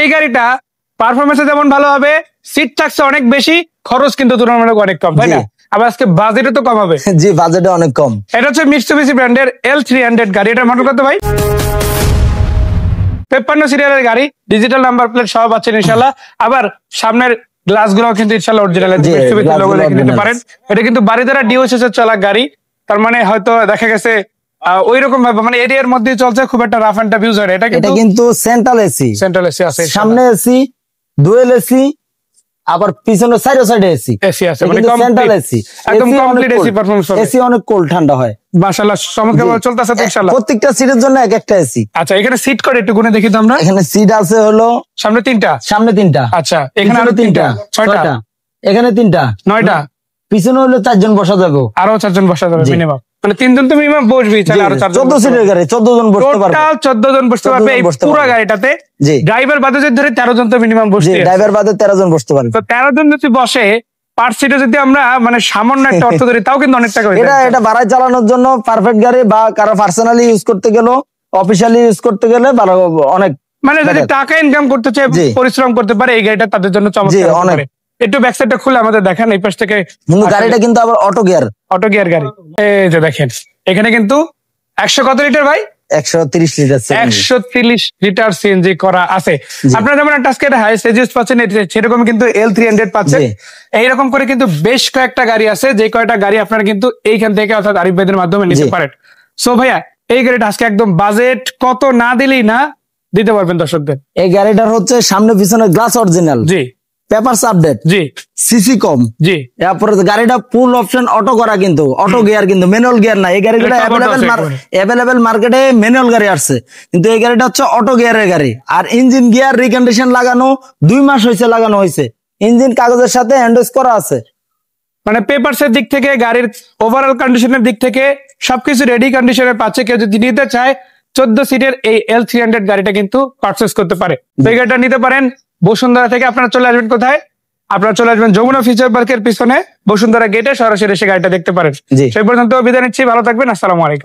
এই গাড়িটা পারফরমেন্সে যেমন ভালো হবে, সিট থাকছে অনেক বেশি, খরচ কিন্তু তুলনামূলক অনেক কম, তাই না? আবার আজকে বাজেটে তো কম হবে। জি, বাজেটে অনেক কম। এটা হচ্ছে মিৎসুবিশি ব্র্যান্ডের L300 গাড়ি। এটার মডেল কত ভাই? 53 সিরিয়ালের গাড়ি, ডিজিটাল নাম্বার প্লেট সহ পাচ্ছেন ইনশাআল্লাহ। আবার সামনের গ্লাস গুলো কিন্তু ইনশাআল্লাহ অরিজিনাল মিৎসুবিশি লোগো লিখে নিতে পারেন। এটা কিন্তু বাড়ি দ্বারা ডিওএসএস এর চলা গাড়ি, তার মানে হয়তো দেখা গেছে ওইরকম ভাবে মানে এরিয়ার মধ্যে চলছে, খুব একটা রাফ এন্ড টাফ ইউজ হয়। এটা কিন্তু সেন্ট্রাল এসি আছে, সামনে এসি, ডুয়েল এসি, আবার পিছনে সাইডে এসি আছে, মানে সেন্ট্রাল এসি, একদম কমপ্লিট এসি পারফরম্যান্স হবে। এসি অনেক কোল্ড ঠান্ডা হয়, মাশাআল্লাহ চমৎকার চলতেছে তো ইনশাআল্লাহ। প্রত্যেকটা সিটের জন্য এক একটা এসি। আচ্ছা, এখানে সিট করে একটু গুনে দেখি তো আমরা। এখানে সিট আছে হলো সামনে তিনটা, আচ্ছা এখানে আরো তিনটা, 6টা, এখানে 3টা, 9টা, পিছনে হলো 4 জন বসা যাবে, আরো 4 জন বসা যাবে মিনিমাম, মানে 3 জন তো মিনিমাম বসবেই, তাহলে আরো 4 জন। 14 সিটের গাড়ি, 14 জন বসতে পারবে, টোটাল 14 জন বসতে পারবে এই পুরো গাড়িটাতে। ড্রাইভার বাদে যদি ধরে 13 জন তো মিনিমাম বসতে, ড্রাইভার বাদে 13 জন বসতে পারবে। তো 13 জন যদি বসে পার সিটে যদি আমরা মানে সামান্য একটা অর্থ ধরি, তাও কিন্তু অনেক টাকা হয়ে যায়। এটা ভাড়ায় চালানোর জন্য পারফেক্ট গাড়ি, বা কারো পার্সোনালি ইউজ করতে গেল, অফিশিয়ালি ইউজ করতে গেলে অনেক, মানে যদি টাকা ইনকাম করতে চায়, পরিশ্রম করতে পারে, এই গাড়িটা তাদের জন্য চমৎকার হতে পারে। একটু ব্যাক সাইডটা খুলে আমাদের দেখেন, এই পাশ থেকে। গাড়িটা কিন্তু আবার অটো গিয়ার গাড়ি। এই যে দেখেন, এখানে কিন্তু 100 কত লিটার ভাই? 130 লিটার, 130 লিটার সিএনজি করা আছে। আপনারা যেমন একটা আজকে হাই সেজেস পাচ্ছেন, সেরকম কিন্তু L300 পাচ্ছেন। এইরকম করে কিন্তু বেশ কয়েকটা গাড়ি আছে, যে কয়টা গাড়ি আপনারা কিন্তু এইখান থেকে অর্থাৎ আরিফ ভাইদের মাধ্যমে নিতে পারেন। সো ভাইয়া, এই গাড়িটা আজকে একদম বাজেট কত না দিলেই না দিতে পারবেন দর্শকদের। এই গাড়িটার হচ্ছে সামনে পিছনে গ্লাস অরিজিনাল, জি, পেপারস আপডেট, জি, সিসি কম, জি। তারপরে গাড়িটা ফুল অপশন অটো করা, কিন্তু অটো গিয়ার, কিন্তু ম্যানুয়াল গিয়ার না। এই গাড়িটা অ্যাভেলেবেল মার্কেটে ম্যানুয়াল গাড়ি আসছে, কিন্তু এই গাড়িটা হচ্ছে অটো গিয়ারের গাড়ি। আর ইঞ্জিন গিয়ার রিকন্ডিশন লাগানো 2 মাস হয়েছে, লাগানো হয়েছে। ইঞ্জিন কাগজের সাথে এন্ডোর্স করা আছে, মানে পেপারসের দিক থেকে, গাড়ির ওভারঅল কন্ডিশনের দিক থেকে সবকিছু রেডি কন্ডিশনে পাচ্ছে। কেউ যদি নিতে চায় 14 সিটের এই L300 গাড়িটা কিন্তু পারচেজ করতে পারে। এই গাড়িটা নিতে পারেন বসুন্ধরা থেকে। আপনারা চলে আসবেন কোথায়? আপনারা চলে আসবেন যমুনা ফিউচার পার্কের পিছনে বসুন্ধরা গেটে, সরাসরি এসে গাড়িটা দেখতে পারেন। সেই পর্যন্ত বিদায় নিচ্ছি, ভালো থাকবেন, আসসালামু আলাইকুম।